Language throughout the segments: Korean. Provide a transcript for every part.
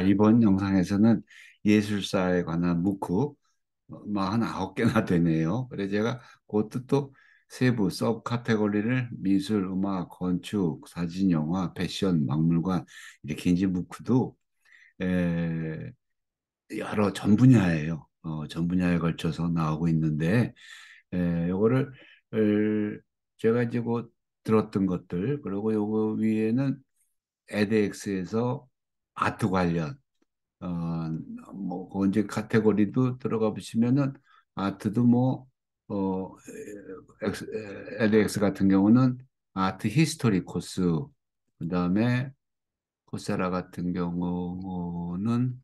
이번 영상에서는 예술사에 관한 문구 49개나 되네요. 그래서 제가 그것도 또 세부 서브 카테고리를 미술, 음악, 건축, 사진, 영화, 패션, 박물관 이렇게 이제 문구도 에, 여러 전 분야예요. 전 분야에 걸쳐서 나오고 있는데 요거를 제가 이제 곧 들었던 것들 그리고 요거 위에는 에드엑스에서 아트 관련 어, 그 이제 카테고리도 들어가 보시면은 아트도 엑스, LX 같은 경우는 아트 히스토리 코스, 그다음에 코세라 같은 경우는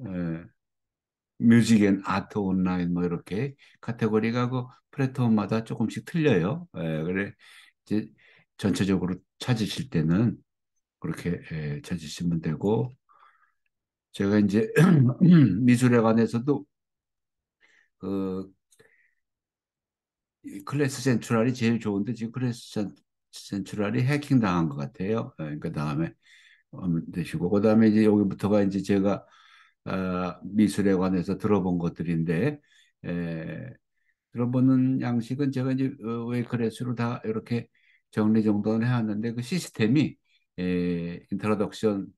에, 뮤직 앤 아트 온라인 뭐 이렇게 카테고리가 그 플랫폼마다 조금씩 틀려요. 그래 이제 전체적으로 찾으실 때는 그렇게 찾으시면 되고 제가 이제 미술에 관해서도 그 클래스 센트럴이 제일 좋은데 지금 센트럴이 해킹 당한 것 같아요. 그러니까 다음에 하면 되시고 그다음에 이제 여기부터가 이제 제가 미술에 관해서 들어본 것들인데 에, 들어보는 양식은 제가 이제 웨이크레스로 다 이렇게 정리정돈을 해왔는데 그 시스템이 인트로덕션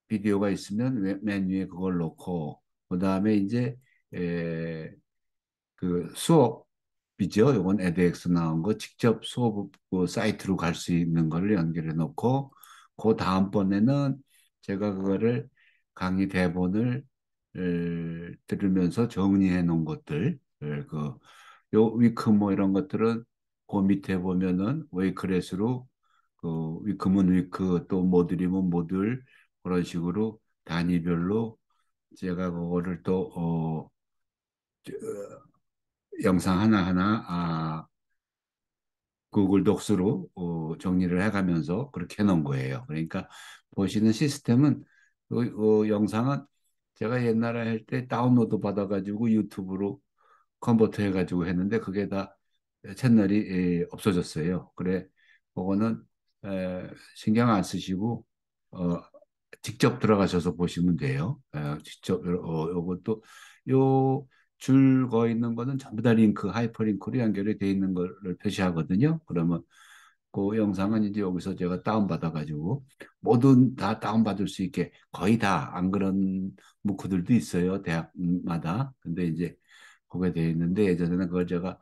비디오가 있으면 맨 위에 그걸 놓고 그다음에 이제 에, 그 수업이죠. 요건 edX 나온 거 직접 수업 그 사이트로 갈 수 있는 걸 연결해 놓고 그 다음번에는 제가 그거를 강의 대본을 들으면서 정리해 놓은 것들 그요 위크 뭐 이런 것들은 그 밑에 보면은 웨이크레스로 그 위크면 위크 또 모듈이면 모듈 그런 식으로 단위별로 제가 그거를 또 영상 하나하나 구글 독스로 정리를 해가면서 그렇게 해놓은 거예요. 그러니까 보시는 시스템은 영상은 제가 옛날에 할 때 다운로드 받아가지고 유튜브로 컨버트 해가지고 했는데 그게 다 채널이 없어졌어요. 그래, 그거는 신경 안 쓰시고 어, 직접 들어가셔서 보시면 돼요. 직접 요것도 요 줄 거 있는 거는 전부 다 링크, 하이퍼링크로 연결이 돼 있는 거를 표시하거든요. 그러면 그 영상은 이제 여기서 제가 다운받아가지고 모두 다 다운받을 수 있게 거의 다 안 그런 문구들도 있어요. 대학마다. 근데 이제 그게 돼 있는데 예전에는 그걸 제가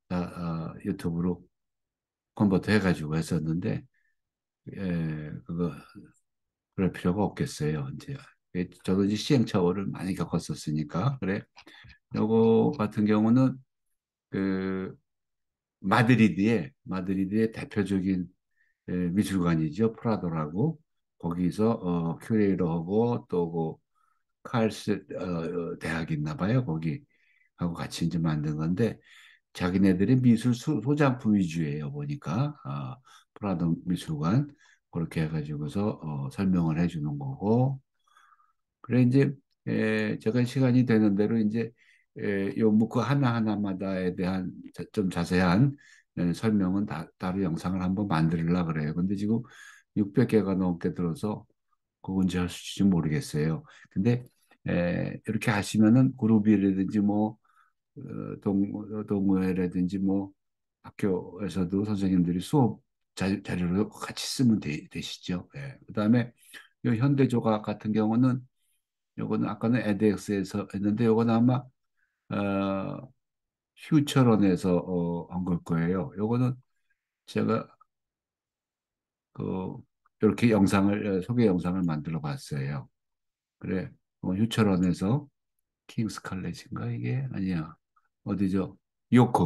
다 유튜브로 컨버트 해가지고 했었는데 그거 그럴 필요가 없겠어요. 이제 저도 이제 시행착오를 많이 겪었었으니까 그래. 요거 같은 경우는 그 마드리드의 대표적인 미술관이죠. 프라도라고 거기서 큐레이터하고 또 그 칼스 대학 있나 봐요. 거기 하고 같이 이제 만든 건데 자기네들이 미술 소장품 위주예요. 보니까 프라도 미술관 그렇게 해가지고서 설명을 해주는 거고 그래 이제 제가 시간이 되는 대로 이제 요 문구 하나하나마다에 대한 좀 자세한 설명은 따로 영상을 한번 만들려고 그래요. 근데 지금 600개가 넘게 들어서 그거 언제 할 수 있을지 모르겠어요. 근데 이렇게 하시면은 그룹이라든지 뭐 동호회라든지 뭐 학교에서도 선생님들이 수업 자료를 같이 쓰면 되시죠. 그다음에 요 현대조각 같은 경우는 요거는 아까는 에드엑스에서 했는데 요거는 아마 퓨처런에서 한 걸 거예요. 요거는 제가 그 이렇게 영상을 소개 영상을 만들어 봤어요. 그래, 퓨처런에서 킹스 칼레지인가 이게 아니야 어디죠? 요크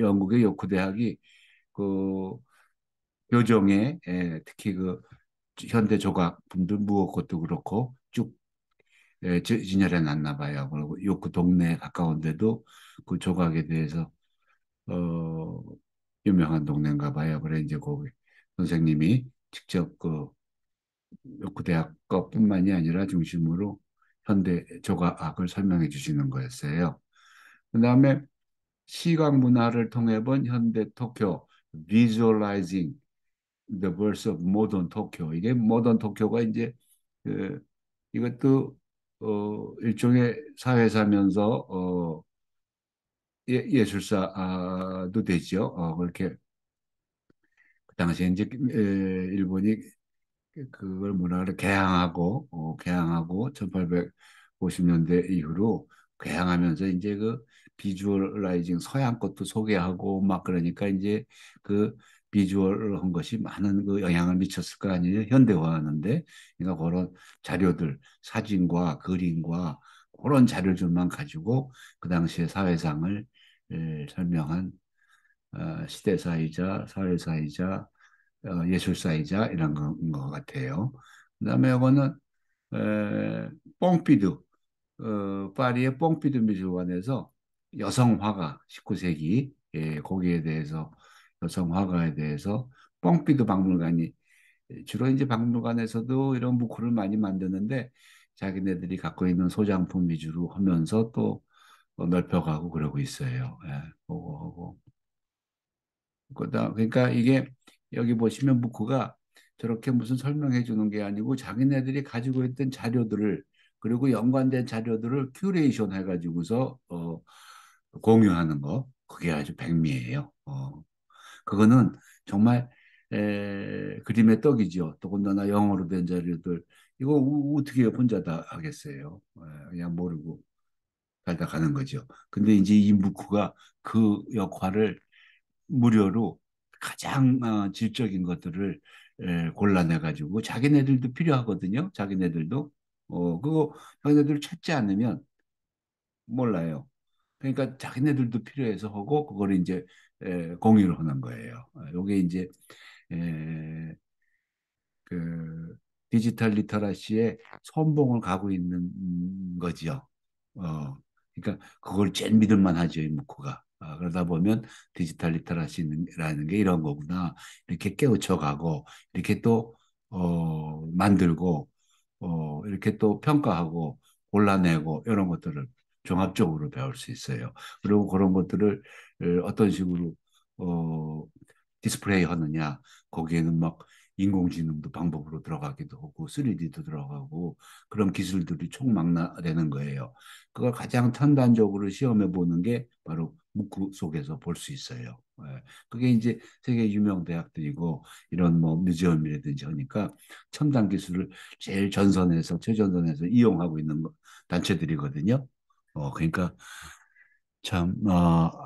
영국의 요크 대학이 그 교정에 특히 그 현대 조각품들 무엇 것도 그렇고 쭉 진열해 놨나 봐요. 그리고 요크 동네에 가까운데도 그 조각에 대해서 어, 유명한 동네인가 봐요. 그래 이제 거기 선생님이 직접 그 요크 대학 것뿐만이 아니라 중심으로 현대 조각을 설명해 주시는 거였어요. 그다음에 시각 문화를 통해 본 현대 도쿄 비주얼라이징 The Birth of Modern Tokyo. 이게 모던 도쿄가 이제 그 이것도 일종의 사회사면서 예술사도 되죠. 그렇게 그 당시에 이제 일본이 그걸 뭐라 그래 개항하고 1850년대 이후로 개항하면서 이제 그 비주얼라이징 서양 것도 소개하고 막 그러니까 이제 그 비주얼한 것이 많은 그 영향을 미쳤을 거 아니에요. 현대화하는데 그러니까 그런 자료들 사진과 그림과 그런 자료들만 가지고 그 당시의 사회상을 설명한 시대사이자 사회사이자 예술사이자 이런 건 것 같아요. 그다음에 이거는 에, 뽕피두 파리의 뽕피두 미술관에서 여성 화가 19세기 거기에 대해서 여성 화가에 대해서 뽕피두 박물관이 주로 이제 박물관에서도 이런 묵후를 많이 만드는데 자기네들이 갖고 있는 소장품 위주로 하면서 또 넓혀가고 그러고 있어요. 예, 그거 하고. 그러니까 이게 여기 보시면 묵후가 저렇게 무슨 설명해 주는 게 아니고 자기네들이 가지고 있던 자료들을 그리고 연관된 자료들을 큐레이션 해가지고서 공유하는 거 그게 아주 백미예요. 그거는 정말 그림의 떡이죠. 더군다나 영어로 된 자료들 이거 어떻게 혼자 다 하겠어요? 그냥 모르고 살다 가는 거죠. 근데 이제 이 묵후가 그 역할을 무료로 가장 질적인 것들을 골라내 가지고 자기네들도 필요하거든요. 자기네들도 그거 자기네들 찾지 않으면 몰라요. 그러니까 자기네들도 필요해서 하고 그걸 이제 공유를 하는 거예요. 요게 이제 에, 그 디지털 리터러시의 선봉을 가고 있는 거지요. 그러니까 그걸 제일 믿을만 하죠, 이 문구가. 그러다 보면 디지털 리터러시라는 게 이런 거구나. 이렇게 깨우쳐가고, 이렇게 또, 만들고, 이렇게 또 평가하고, 골라내고, 이런 것들을 종합적으로 배울 수 있어요. 그리고 그런 것들을 어떤 식으로, 어, 디스플레이 하느냐, 거기에는 막 인공지능도 방법으로 들어가기도 하고 3D도 들어가고 그런 기술들이 총망라되는 거예요. 그걸 가장 탄단적으로 시험해 보는 게 바로 묵후 속에서 볼 수 있어요. 그게 이제 세계 유명 대학들이고 이런 뭐 뮤지엄이라든지 하니까 첨단 기술을 제일 전선에서 최전선에서 이용하고 있는 단체들이거든요. 그러니까 참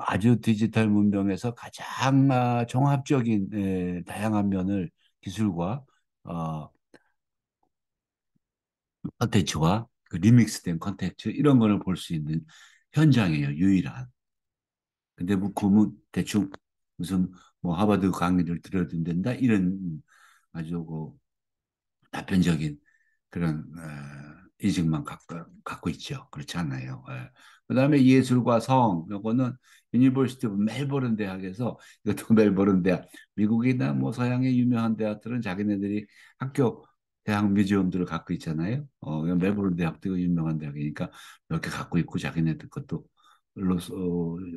아주 디지털 문명에서 가장 종합적인 다양한 면을 기술과 어, 컨텐츠와 그 리믹스된 컨텐츠 이런 거를 볼 수 있는 현장이에요. 유일한. 근데 뭐 그러면 대충 무슨 뭐 하버드 강의를 들어야 된다 이런 아주 그 다편적인 그런 인식만 갖고 있죠. 그렇지 않나요? 그다음에 예술과 성, 요거는 유니버시티 오브 멜버른 대학에서 이것도 멜버른 대학, 미국이나 뭐 서양의 유명한 대학들은 자기네들이 학교 대학 뮤지엄들을 갖고 있잖아요. 멜버른 대학도 유명한 대학이니까 이렇게 갖고 있고 자기네들 것도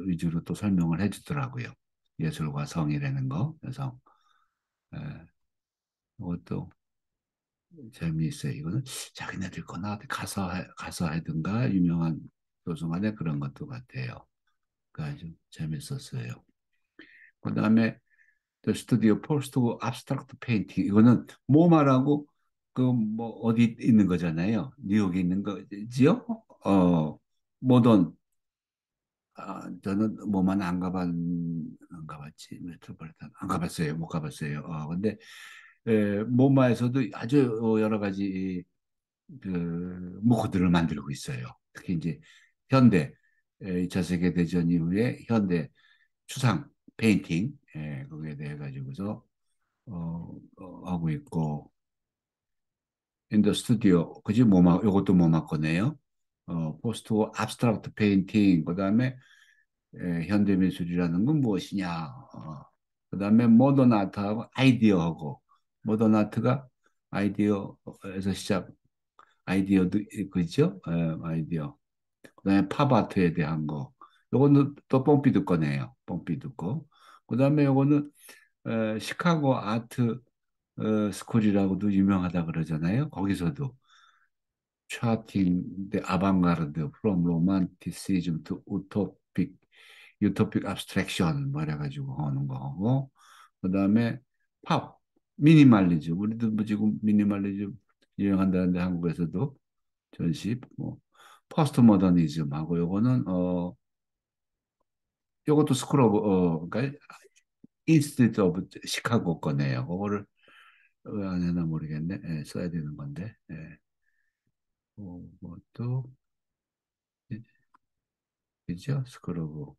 위주로 또 설명을 해주더라고요. 예술과 성이라는 거, 여성. 에, 이것도 재미있어요. 이거는 자기네들 거나 가서 유명한 도서관에 그런 것도 같아요. 그 아주 재밌었어요. 그다음에 The Studio Post Abstract Painting 이거는 모마라고 그 뭐 어디 있는 거잖아요. 뉴욕에 있는 거지요? 모던 저는 뭐만 안 가봤지 메트로폴리탄 안 가봤어요. 못 가봤어요. 근데 모마에서도 아주 여러 가지 그 무호들을 만들고 있어요. 특히 이제 현대 2차 세계대전 이후에 현대 추상 페인팅 거기에 대해 가지고서 하고 있고 인더 스튜디오 그지 모마 요것도 모마 거네요. 포스트 압스트랙트 페인팅 그다음에 현대 미술이라는 건 무엇이냐. 그다음에 모던 아트하고 아이디어하고 모던 아트가 아이디어에서 시작 아이디어도 그죠? 아이디어. 그다음에 팝아트에 대한 거. 요거는 또 pompidu 거네요. pompidu 거. 그다음에 요거는 시카고 아트 스쿨이라고도 유명하다 그러잖아요. 거기서도 차팅, 데 아방가르드, from romanticism to utopic abstraction 뭐 이래가지고 하는 거고, 그다음에 팝, 미니멀리즘. 우리도 뭐 지금 미니멀리즘 유행한다는데 한국에서도 전시 뭐 포스트 모더니즘하고 요거는 요것도 스쿨 오브 그러니까 인스티튜트 오브 시카고 거네요. 그거를 왜 안 해나 모르겠네. 예, 써야 되는 건데. 예. 또 그죠? 스쿨 오브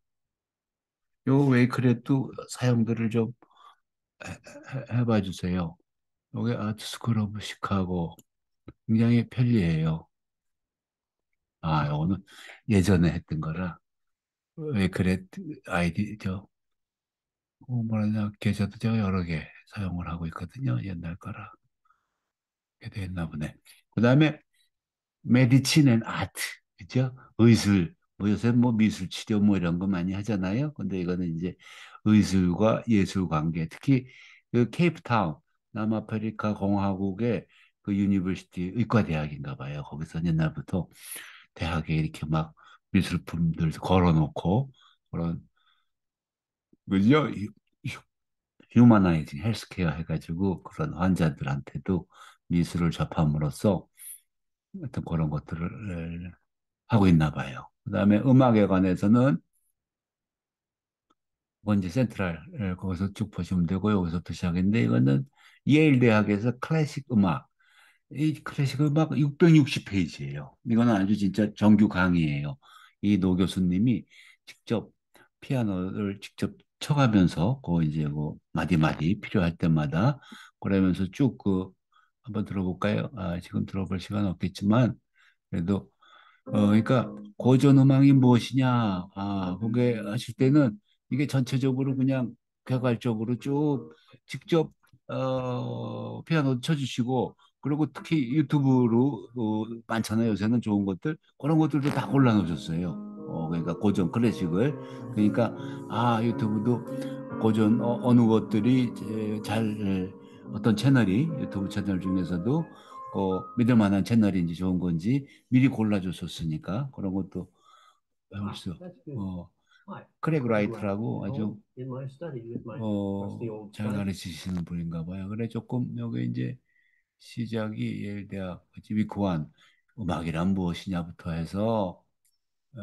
요 웨이크렛도 사용들을 좀 해봐 주세요. 요게 아트 스쿨 오브 시카고 굉장히 편리해요. 아, 요거는 예전에 했던 거라 웨이크렛 아이디 뭐라냐 계좌도 제가 여러 개 사용을 하고 있거든요. 옛날 거라. 그게 됐나 보네. 그다음에 메디친 앤 아트, 그죠? 의술, 뭐 요새 뭐 미술 치료 뭐 이런 거 많이 하잖아요. 근데 이거는 이제 의술과 예술 관계, 특히 그 케이프타운, 남아프리카 공화국의 그 유니버시티 의과대학인가 봐요. 거기서 옛날부터 대학에 이렇게 막 미술품들 걸어놓고 그런 그죠? 휴머나이징 헬스케어 해가지고 그런 환자들한테도 미술을 접함으로써 어떤 그런 것들을 하고 있나 봐요. 그다음에 음악에 관해서는 먼저 센트럴 거기서 쭉 보시면 되고 여기서부터 시작인데 이거는 예일 대학에서 클래식 음악 이 클래식 음악 660페이지예요. 이거는 아주 진짜 정규 강의예요. 이 노 교수님이 직접 피아노를 직접 쳐가면서 그 이제 그 마디마디 필요할 때마다 그러면서 쭉 그 한번 들어볼까요? 아, 지금 들어볼 시간 없겠지만 그래도 그러니까 고전 음악이 무엇이냐? 아, 그게 하실 때는 이게 전체적으로 그냥 개괄적으로 쭉 직접 피아노 쳐주시고 그리고 특히 유튜브로 많잖아요. 요새는 좋은 것들 그런 것들도 다 골라놓으셨어요. 그러니까 고전 클래식을 그러니까 아 유튜브도 고전 어느 것들이 잘 어떤 채널이 유튜브 채널 중에서도 믿을 만한 채널인지 좋은 건지 미리 골라줬었으니까 그런 것도 배울 수. 어, 크랙 라이트라고 아주 잘 가르치시는 분인가 봐요. 그래 조금 여기 이제 시작이 예일대학 위크원 음악이란 무엇이냐부터 해서 어,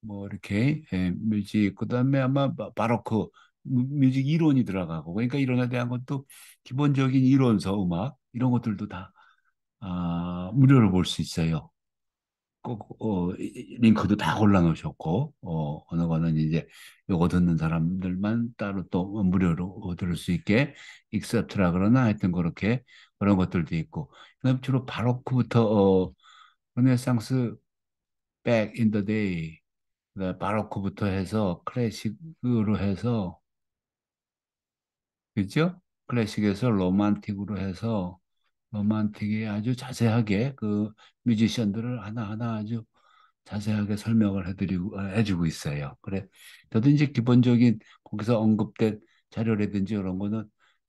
뭐 이렇게 뮤직 그다음에 아마 바로크 뮤직 이론이 들어가고 그러니까 이론에 대한 것도 기본적인 이론서 음악 이런 것들도 다 무료로 볼 수 있어요. 꼭 링크도 다 골라놓으셨고 어느 거는 이제 요거 듣는 사람들만 따로 또 무료로 들을 수 있게 익셉트라 그러나 하여튼 그렇게 그런 것들도 있고 그다음 주로 바로크부터 르네상스 back in the day 바로크부터 해서 클래식으로 해서 그죠? 클래식에서 로만틱으로 해서 로만틱이 아주 자세하게 그 뮤지션들을 하나하나 아주 자세하게 설명을 해주고 있어요. 그래. 저도 이제 기본적인 거기서 언급된 자료라든지 이런 거는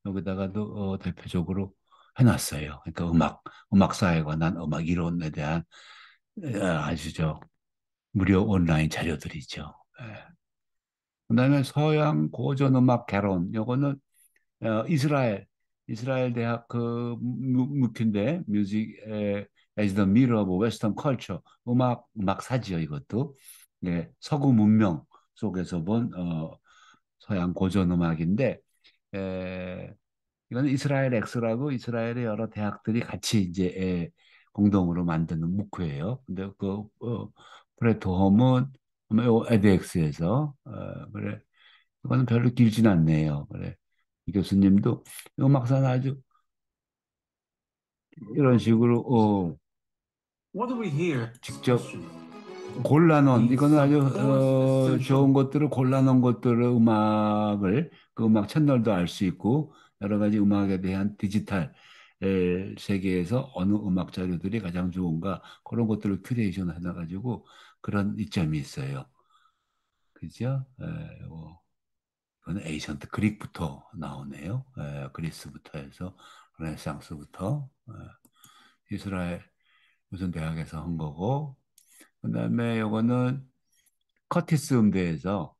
여기다가도 대표적으로 해놨어요. 그러니까 음악사에 관한 음악 이론에 대한 아주 무료 온라인 자료들이죠. 예. 그다음에 서양 고전 음악 개론 요거는 이스라엘 대학 그 묵힌데 뮤직 as the mirror of Western culture 음악사지요 이것도 예, 서구 문명 속에서 본 서양 고전 음악인데 에, 이건 이스라엘 엑스라고 이스라엘의 여러 대학들이 같이 이제 공동으로 만드는 묵회예요. 근데 그 프레토 홈은 에드엑스에서 그래 이거는 별로 길진 않네요. 그래 이 교수님도 음악사는 아주 이런 식으로 직접 골라놓은 이거는 아주 좋은 것들을 골라놓은 것들을 음악을 그 음악 채널도 알 수 있고 여러 가지 음악에 대한 디지털 세계에서 어느 음악 자료들이 가장 좋은가 그런 것들을 큐레이션 해놔가지고 그런 이점이 있어요. 그죠? 그건 에이션트 그릭부터 나오네요. 그리스부터 해서 르네상스부터 이스라엘 무슨 대학에서 한 거고, 그다음에 요거는 커티스 음대에서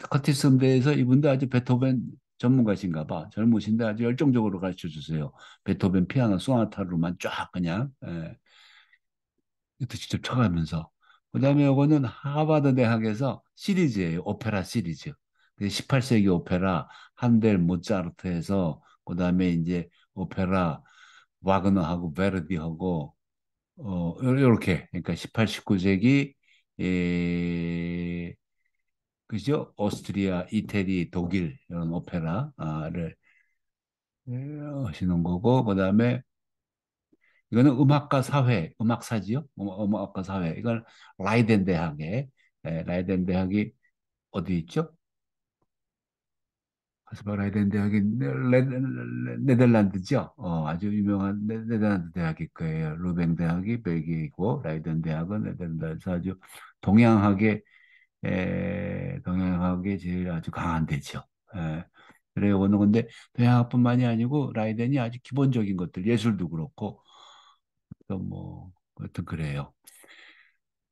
커티스 음대에서 이분도 아주 베토벤 전문가신가 봐. 젊으신데 아주 열정적으로 가르쳐 주세요. 베토벤 피아노 소나타로만 쫙 그냥 이것도 직접 쳐가면서. 그다음에 요거는 하버드 대학에서 시리즈예요. 오페라 시리즈. 18세기 오페라 한델 모차르트에서 그다음에 이제 오페라 와그너하고 베르디하고 요렇게 그러니까 18, 19세기 그죠? 오스트리아, 이태리, 독일 이런 오페라를 하시는 거고 그다음에 이거는 음악과 사회, 음악사지요? 음악과 사회. 이건 라이덴 대학에 라이덴 대학이 어디 있죠? 가스바라이덴 대학이 네덜란드죠. 아주 유명한 네덜란드 대학일 거예요. 루뱅 대학이 벨기에이고 라이덴 대학은 네덜란드에서 아주 동양학의 동양학이 제일 아주 강한 데죠. 그래요. 어느 건데 동양학뿐만이 아니고 라이덴이 아주 기본적인 것들 예술도 그렇고 또 뭐 하여튼 그래요.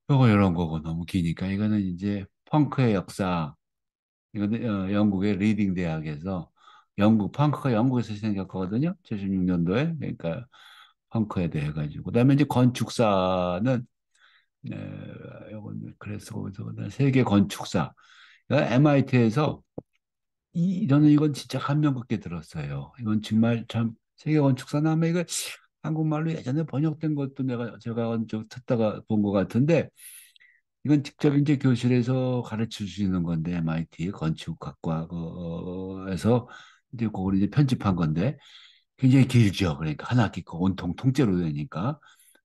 요거 이런 거고 너무 기니까 이거는 이제 펑크의 역사. 이거는 영국의 리딩 대학에서 펑크가 영국에서 생겼거든요. 76년도에 그러니까 펑크에 대해 가지고 그다음에 이제 건축사는 요건 그래서 거기서 세계 건축사 MIT에서 저는 이건 진짜 감명 깊게 들었어요. 이건 정말 참 세계 건축사나 아마 이거 한국말로 예전에 번역된 것도 제가 좀 듣다가 본 것 같은데 이건 직접 이제 교실에서 가르쳐 주시는 건데 MIT 건축학과에서 이제 그걸 이제 편집한 건데 굉장히 길죠. 그러니까 한 학기 거 온통 통째로 되니까.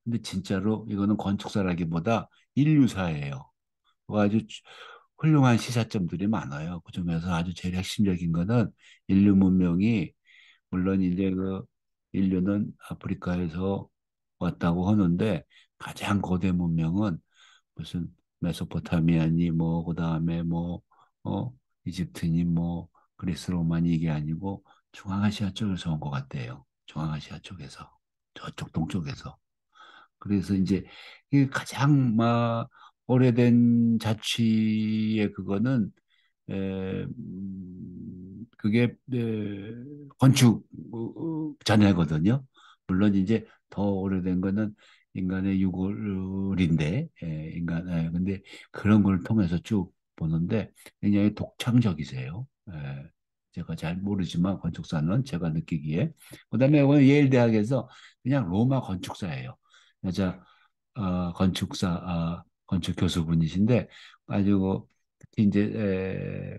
근데 진짜로 이거는 건축사라기보다 인류사예요. 아주 훌륭한 시사점들이 많아요. 그중에서 아주 제일 핵심적인 거는 인류 문명이 물론 이제 그 인류는 아프리카에서 왔다고 하는데 가장 거대 문명은 무슨 메소포타미아니 뭐 그다음에 뭐 어, 이집트니 뭐 그리스 로마니 이게 아니고 중앙아시아 쪽에서 온 것 같아요. 중앙아시아 쪽에서 저쪽 동쪽에서. 그래서 이제 이 가장 오래된 자취의 그거는 그게 건축 자녀거든요. 물론 이제 더 오래된 거는 인간의 유골인데 근데 그런 걸 통해서 쭉 보는데 굉장히 독창적이세요. 제가 잘 모르지만 건축사는 제가 느끼기에 그다음에 오늘 예일 대학에서 그냥 로마 건축사예요. 여자 건축사 건축 교수분이신데 아주 특히 이제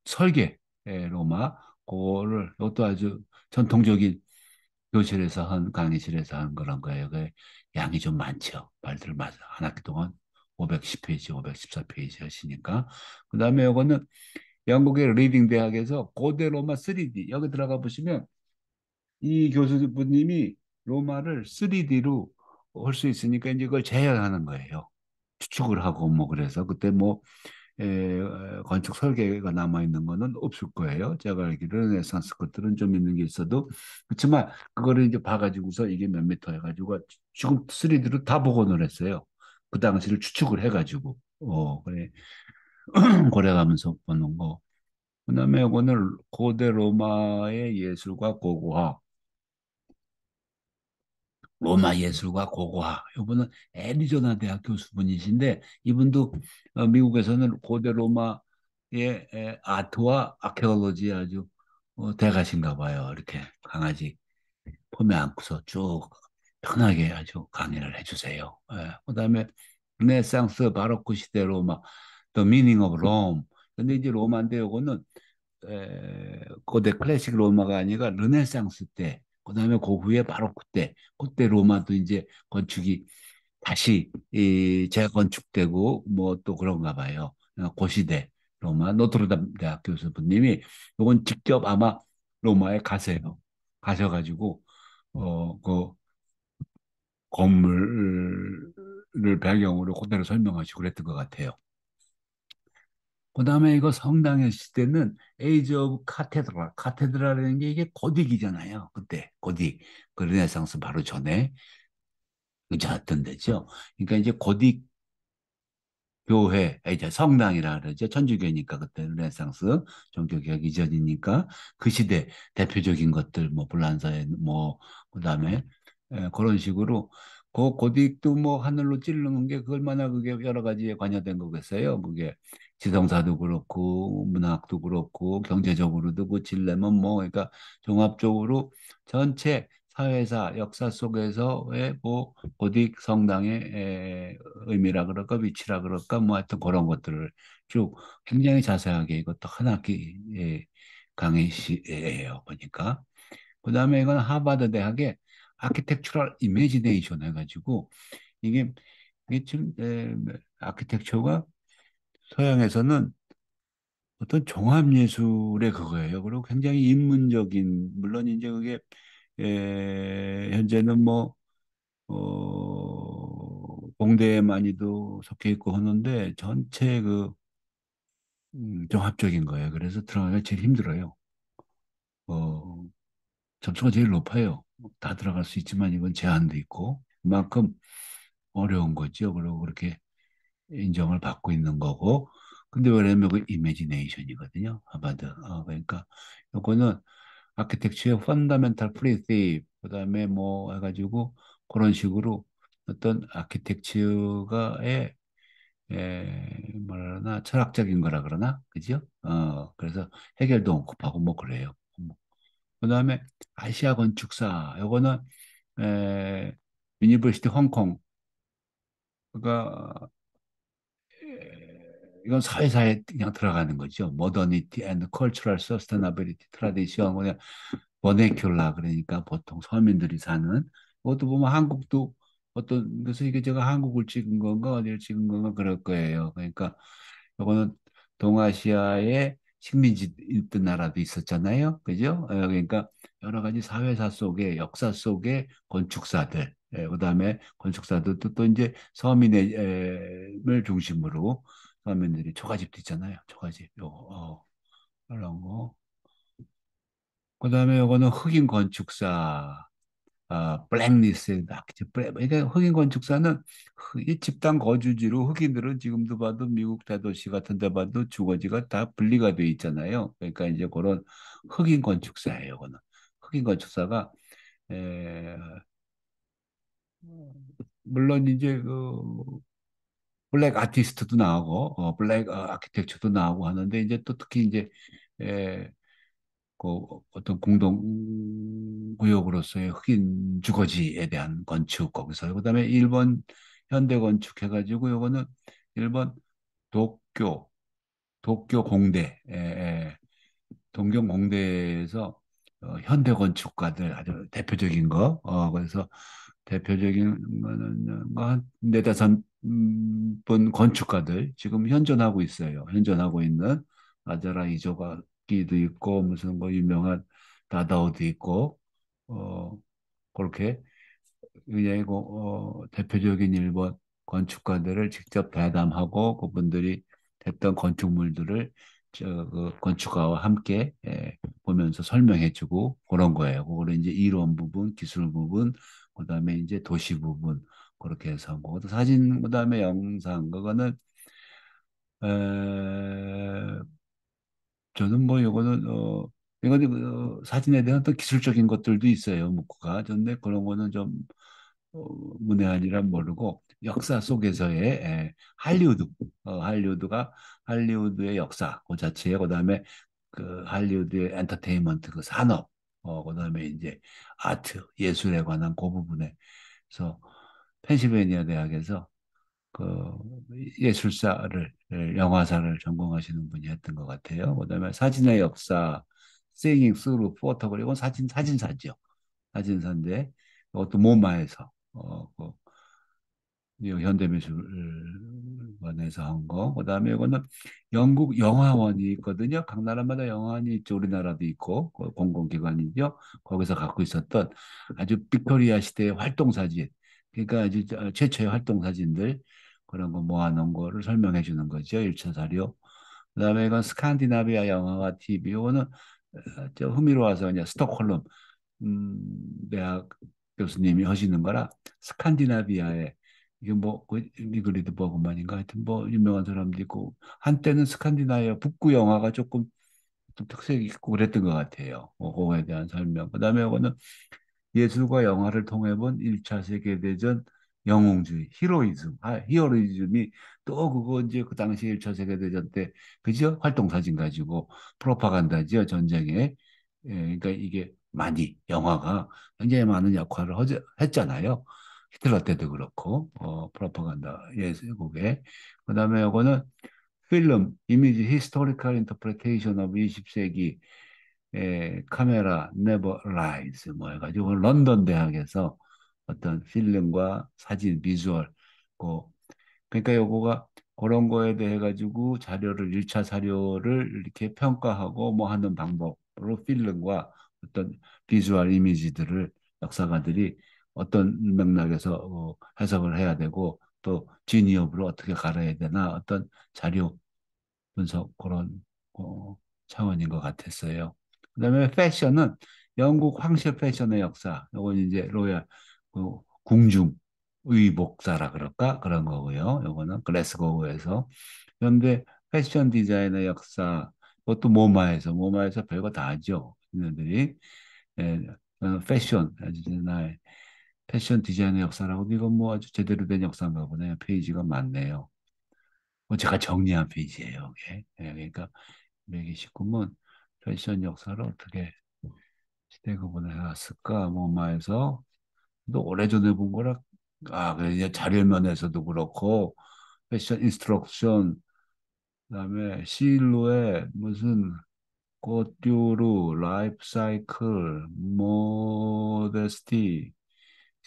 설계 로마 그거를 이것도 아주 전통적인 교실에서 한 강의실에서 한 그런 거예요. 그 양이 좀 많죠. 말들 맞아. 한 학기 동안 510페이지, 514페이지 하시니까. 그다음에 이거는 영국의 리딩 대학에서 고대 로마 3D 여기 들어가 보시면 이 교수님이 로마를 3D로 할 수 있으니까 이제 그걸 재현하는 거예요. 추측을 하고 뭐 그래서 그때 뭐 건축 설계가 남아 있는 거는 없을 거예요. 제가 알기로는 르네상스 것들은 좀 있는 게 있어도 그렇지만 그거를 이제 봐가지고서 이게 몇 미터 해가지고 지금 3D로 다 복원을 했어요. 그 당시를 추측을 해가지고 그래 고려가면서 보는 거. 그다음에 오늘 고대 로마의 예술과 고고학 로마 예술과 고고학. 이분은 애리조나 대학 교수분이신데 이분도 미국에서는 고대 로마의 아트와 아케올로지 아주 대가신가 봐요. 이렇게 강아지 품에 안고서 쭉 편하게 아주 강의를 해주세요. 그다음에 르네상스 바로크 시대 로마, The Meaning of Rome. 근데 이제 로마인데 요거는 고대 클래식 로마가 아니라 르네상스 때, 그다음에 그 후에 바로크 때, 그때 로마도 이제 건축이 다시 재건축되고 뭐 또 그런가 봐요. 고시대 로마 노트르담 대학 교수님이 이건 직접 아마 로마에 가세요. 가셔가지고 그 건물을 배경으로 그대로 설명하시고 그랬던 것 같아요. 그다음에 이거 성당의 시대는 에이지 오브 카테드라, 카테드라라는 게 이게 고딕이잖아요. 그때 고딕, 그 르네상스 바로 전에 의자였던 데죠. 그러니까 이제 고딕 교회, 이제 성당이라 그러죠. 천주교니까 그때 르네상스 종교개혁 이전이니까 그 시대 대표적인 것들 뭐 불란서에 뭐 그다음에 그런 식으로 그 고딕도 뭐 하늘로 찌르는 게 그 얼마나 그게 여러 가지에 관여된 거겠어요. 그게 지성사도 그렇고 문학도 그렇고 경제적으로도 그 딜레마 뭐 그러니까 종합적으로 전체 사회사 역사 속에서의 뭐 고딕 성당의 의미라 그럴까 위치라 그럴까 뭐 하여튼 그런 것들을 쭉 굉장히 자세하게 이것도 한 학기에 강의시예요 보니까 그다음에 이건 하버드 대학의 아키텍처럴 이미지네이션 해가지고 이게 이게 지금 아키텍처가 서양에서는 어떤 종합예술의 그거예요. 그리고 굉장히 인문적인 물론 이제 그게 현재는 뭐 공대에 많이도 속해 있고 하는데 전체 그 종합적인 거예요. 그래서 들어가기가 제일 힘들어요. 어, 점수가 제일 높아요. 다 들어갈 수 있지만 이건 제한도 있고 그만큼 어려운 거죠. 그리고 그렇게 인정을 받고 있는 거고. 근데 왜냐면 그 이미지네이션이거든요. 하버드. 그러니까 요거는 아키텍처의 펀더멘탈 프리시프 그다음에 뭐 해가지고 그런 식으로 어떤 아키텍처가의 뭐라나 철학적인 거라 그러나 그죠? 그래서 해결도 언급하고 뭐 그래요. 그다음에 아시아 건축사 요거는 에, 유니버시티 홍콩 그가 이건 사회사에 그냥 들어가는 거죠. 모더니티 앤드 컬처럴 서스테나빌리티 트라디션 그냥 버네큘라 그러니까 보통 서민들이 사는 그것도 보면 한국도 어떤 그래서 이게 제가 한국을 찍은 건가 어디를 찍은 건가 그럴 거예요. 그러니까 요거는 동아시아의 식민지 있던 나라도 있었잖아요. 그죠? 그러니까 여러 가지 사회사 속에 역사 속의 건축사들 그다음에 건축사들도 또 이제 서민을 중심으로 서민들이 초가집도 있잖아요. 초가집 그런 거. 그다음에 요거는 흑인 건축사 블랙리스트 그러니까 흑인 건축사는 이 집단 거주지로 흑인들은 지금도 봐도 미국 대도시 같은 데 봐도 주거지가 다 분리가 돼 있잖아요. 그러니까 이제 그런 흑인 건축사예요. 그거는 흑인 건축사가 에, 물론 이제 그 블랙 아티스트도 나오고 블랙 아키텍처도 나오고 하는데 이제 또 특히 이제 에, 그 어떤 공동 구역으로서의 흑인 주거지에 대한 건축 거기서 그다음에 일본 현대 건축 해가지고 요거는 일본 도쿄 도쿄 공대 동경 공대에서 현대 건축가들 아주 대표적인 거 그래서 대표적인 거는 뭐한 네다섯 분 건축가들 지금 현존하고 있어요. 현존하고 있는 아자라 이조가키도 있고 무슨 뭐 유명한 다다오도 있고 어 그렇게 굉장히 대표적인 일본 건축가들을 직접 대담하고 그분들이 했던 건축물들을 그 건축가와 함께 보면서 설명해주고 그런 거예요. 그거를 이제 이론 부분, 기술 부분, 그다음에 이제 도시 부분 그렇게 해서 하고 사진 그다음에 영상 그거는 에, 저는 뭐 이거는 이거는 사진에 대한 어떤 기술적인 것들도 있어요. 문구가. 근데 그런 거는 좀 어, 문외한이란 모르고 역사 속에서의 할리우드, 할리우드가 할리우드의 역사 그 자체, 그다음에 그 할리우드의 엔터테인먼트 그 산업, 그다음에 이제 아트 예술에 관한 그 부분에 서 펜실베이니아 대학에서 그 예술사를 영화사를 전공하시는 분이 했던 것 같아요. 그다음에 사진의 역사, Seeing Through Photograph 이건 사진사죠. 사진사인데 이것도 모마에서 그 현대미술관에서 한 거. 그다음에 이거는 영국 영화원이 있거든요. 각 나라마다 영화관이 있죠. 우리나라도 있고 공공기관이죠. 거기서 갖고 있었던 아주 빅토리아 시대의 활동 사진. 그러니까 아주 최초의 활동 사진들 그런 거 모아놓은 거를 설명해 주는 거죠. 1차 자료. 그다음에 이건 스칸디나비아 영화와 TV. 이거는 저 흥미로워서 그냥 스톡홀름 음, 대학 교수님이 하시는 거라 스칸디나비아에 이게 뭐그 니그리드 버그만인가 하여튼 뭐 유명한 사람도 있고 한때는 스칸디나비아 북구 영화가 조금 좀 특색이 있고 그랬던 것 같아요. 그거에 대한 설명. 그다음에 이거는 예술과 영화를 통해 본 1차 세계대전 영웅주의, 히로이즘, 히어로이즘이 또 그거 이제 그 당시 1차 세계대전 때, 그죠? 활동사진 가지고 프로파간다죠, 전쟁에. 예, 그러니까 이게 많이, 영화가 굉장히 많은 역할을 했잖아요. 히틀러 때도 그렇고, 프로파간다 예술국에. 그 다음에 이거는 필름, 이미지, 히스토리컬 인터프레테이션 오브 20세기 카메라 네버 라이즈 뭐 해가지고 런던 대학에서 어떤 필름과 사진 비주얼 그 그러니까 요거가 그런 거에 대해 가지고 자료를 1차 자료를 이렇게 평가하고 뭐 하는 방법으로 필름과 어떤 비주얼 이미지들을 역사가들이 어떤 맥락에서 해석을 해야 되고 또 진위업으로 어떻게 갈아야 되나 어떤 자료 분석 그런 어, 차원인 것 같았어요. 그다음에 패션은 영국 황실 패션의 역사. 요건 이제 로얄 궁중 의복사라 그럴까 그런 거고요. 요거는 글래스고우에서 그런데 패션 디자인의 역사. 그것도 모마에서 별거 다 하죠. 얘네들이 예, 패션 아주 나의 패션 디자인의 역사라고 이건 뭐 아주 제대로 된 역사인가 보네요. 페이지가 많네요. 뭐 제가 정리한 페이지예요. 이게. 예, 그러니까 129문 패션 역사를 어떻게 시대 구분을 해왔을까? 뭐마에서 또 오래전에 본 거라 그래 이제 자료면에서도 그렇고 패션 인스트럭션 그다음에 실루엣 무슨 꽃듀루 라이프 사이클 모데스티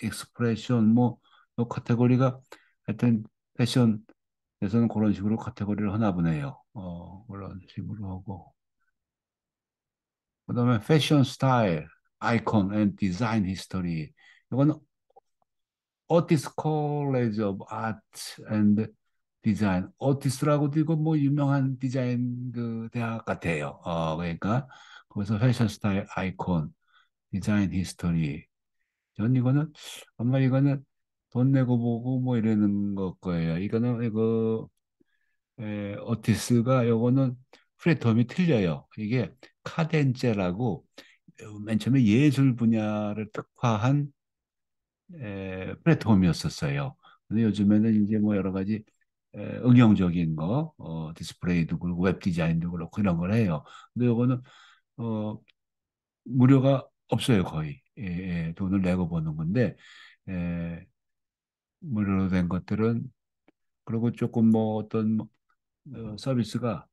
익스프레션 뭐요 카테고리가 하여튼 패션에서는 그런 식으로 카테고리를 하나 보네요. 그런 식으로 하고 그다음에 패션 스타일, 아이콘 앤 디자인 히스토리. 이건 오티스 콜리지 오브 아트 앤 디자인. 오티스라고도 이거 뭐 유명한 디자인 그 대학 같아요. 그러니까 거기서 패션 스타일, 아이콘, 디자인 히스토리. 전 이거는 아마 이거는 돈 내고 보고 뭐 이러는 거 거예요. 이거는 이거 오티스가 요거는 프레텀이 틀려요. 이게 카덴제라고 맨 처음에 예술 분야를 특화한 플랫폼이었었어요. 근데 요즘에는 이제 뭐 여러 가지 응용적인 거, 디스플레이도 그렇고 웹 디자인도 그렇고 이런 걸 해요. 근데 요거는 어, 무료가 없어요, 거의. 돈을 내고 보는 건데 무료로 된 것들은 그리고 조금 뭐 어떤 서비스가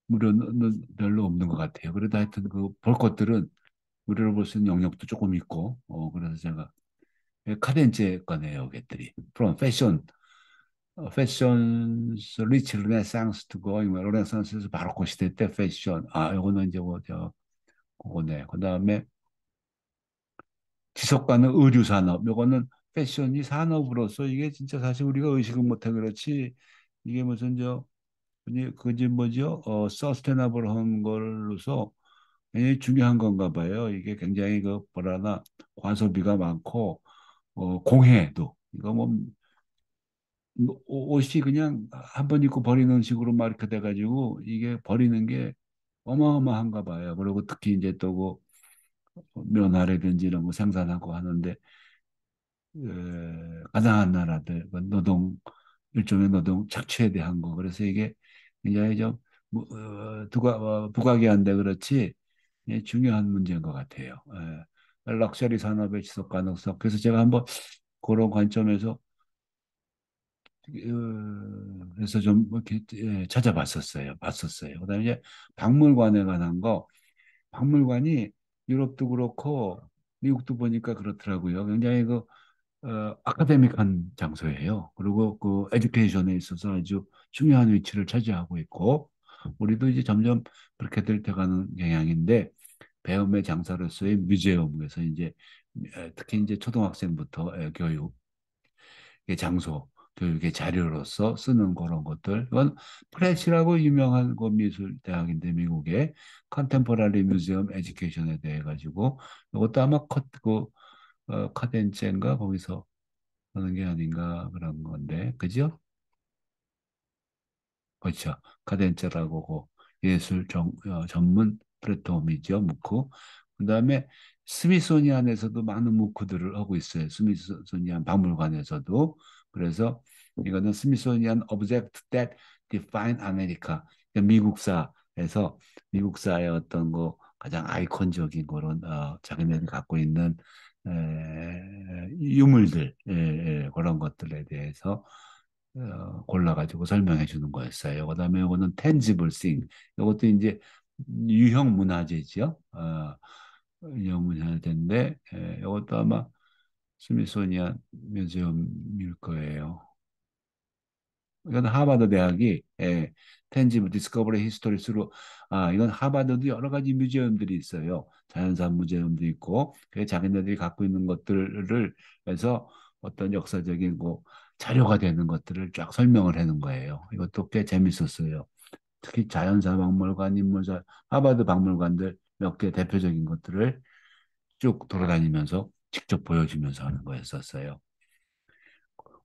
무료는 별로 없는 것 같아요. 그래도 하여튼 그 볼 것들은 무료로 볼 수 있는 영역도 조금 있고, 그래서 제가 카덴제 거네요, 이것들이. From fashion, fashion rich renaissance to going, 르네상스에서 바로크 시대 때 패션. 요거는 이제 뭐, 그거네. 그 다음에 지속가능 의류 산업. 요거는 패션이 산업으로서 이게 진짜 사실 우리가 의식을 못해 그렇지. 이게 무슨 그지 뭐죠? 서스테나블 한 걸로서 굉장히 중요한 건가 봐요. 이게 굉장히 그 뭐라나 과소비가 많고 공해도 이거 뭐 옷이 그냥 한 번 입고 버리는 식으로 막 이렇게 돼가지고 이게 버리는 게 어마어마한가 봐요. 그리고 특히 이제 또 그 면화라든지 이런 거 생산하고 하는데 가난한 나라들 그 노동 일종의 노동 착취에 대한 거 그래서 이게 굉장히 좀 부각이 안 돼 그렇지 중요한 문제인 것 같아요. 럭셔리 산업의 지속 가능성. 그래서 제가 한번 그런 관점에서 그래서 좀 이렇게 찾아봤었어요. 봤었어요. 그다음에 이제 박물관에 관한 거, 박물관이 유럽도 그렇고 미국도 보니까 그렇더라고요. 굉장히 아카데믹한 장소예요. 그리고 그 에듀케이션에 있어서 아주 중요한 위치를 차지하고 있고 우리도 이제 점점 그렇게 될 돼가는 경향인데 배움의 장사로서의 뮤제엄에서 이제 특히 이제 초등학생부터 교육 장소 교육의 자료로서 쓰는 그런 것들. 이건 프레시라고 유명한 그 미술 대학인데 미국의 컨템포러리 뮤지엄 에듀케이션에 대해 가지고 이것도 아마 카덴체인가 거기서 하는 게 아닌가 그런 건데 그죠? 그렇죠. 카덴체라고 그 전문 플랫폼이죠. 무크. 그다음에 스미소니안에서도 많은 무크들을 하고 있어요. 스미소니안 박물관에서도. 그래서 이거는 스미소니안 Object That Define America. 그러니까 미국사의 어떤 거 가장 아이콘적인 그런 자기네들이 갖고 있는 유물들 그런 것들에 대해서 골라가지고 설명해 주는 거였어요. 그다음에 이거는 tangible thing. 이것도 이제 유형 문화재죠. 유형 문화재인데 이것도 아마 스미소니안 뮤지엄일 거예요. 이건 하버드 대학이 텐지블 디스커버리 히스토리 스루 이건 하버드도 여러 가지 뮤지엄들이 있어요. 자연사 뮤지엄도 있고 그 자기네들이 갖고 있는 것들을 해서 어떤 역사적인 뭐 자료가 되는 것들을 쫙 설명을 하는 거예요. 이것도 꽤 재밌었어요. 특히 자연사 박물관, 인문사, 하버드 박물관들 몇 개 대표적인 것들을 쭉 돌아다니면서 직접 보여주면서 하는 거였었어요.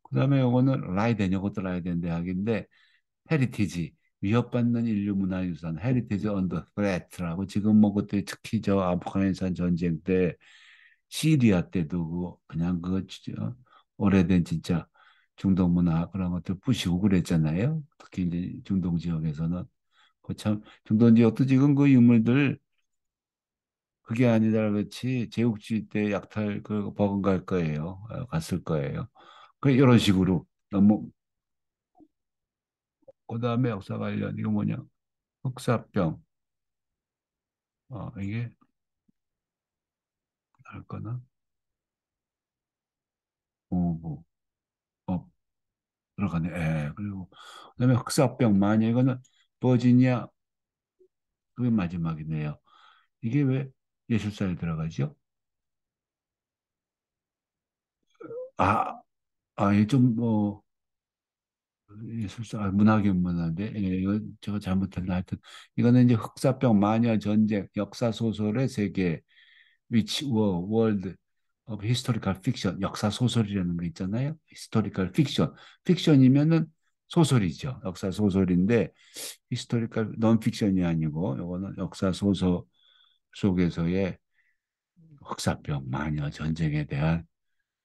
그다음에 요거는 이것도 라이덴 대학인데 헤리티지 위협받는 인류 문화유산 헤리티지 언더 스레트라고 지금 뭐 그때 특히 저 아프가니스탄 전쟁 때 시리아 때도 그냥 오래된 진짜 중동 문화 그런 것들 부시고 그랬잖아요. 특히 이제 중동 지역에서는 그참 중동 지역도 지금 그 유물들 그게 아니라 그렇지 제국주의 때 약탈 그 버금갈 거예요. 갔을 거예요. 그 이런 식으로 너무 그다음에 역사 관련 이거 뭐냐 흑사병 이게 할거나 뭐 들어가네. 그리고 그다음에 흑사병 마녀 이거는 버지니아 그게 마지막이네요. 이게 왜 예술사에 들어가죠? 아, 이게 좀뭐 예술사 문학인 문화인데 이거 제가 잘못했나 하여튼 이거는 이제 흑사병 마녀 전쟁 역사 소설의 세계 which were world of historical fiction 역사 소설이라는 거 있잖아요. historical fiction 픽션이면은 소설이죠. 역사 소설인데 히스토리컬 논픽션이 아니고 이거는 역사 소설 속에서의 흑사병, 마녀, 전쟁에 대한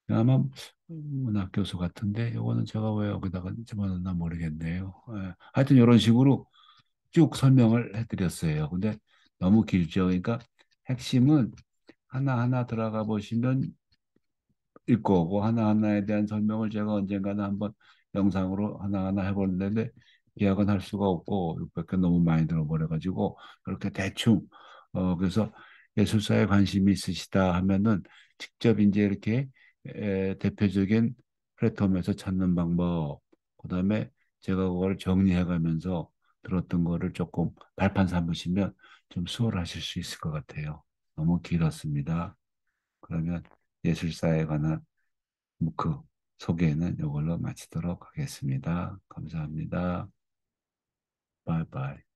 아마 문학 교수 같은데 이거는 제가 왜 여기다가 집어넣나 모르겠네요. 하여튼 이런 식으로 쭉 설명을 해드렸어요. 근데 너무 길죠. 그러니까 핵심은 하나하나 들어가 보시면 있고 그 하나하나에 대한 설명을 제가 언젠가는 한번 영상으로 하나하나 해보는데 예약은 할 수가 없고 600개 너무 많이 들어버려가지고 그렇게 대충 그래서 예술사에 관심이 있으시다 하면은 직접 이제 이렇게 대표적인 플랫폼에서 찾는 방법 그다음에 제가 그걸 정리해가면서 들었던 거를 조금 발판 삼으시면 좀 수월하실 수 있을 것 같아요. 너무 길었습니다. 그러면 예술사에 관한 그 소개는 이걸로 마치도록 하겠습니다. 감사합니다. 바이바이.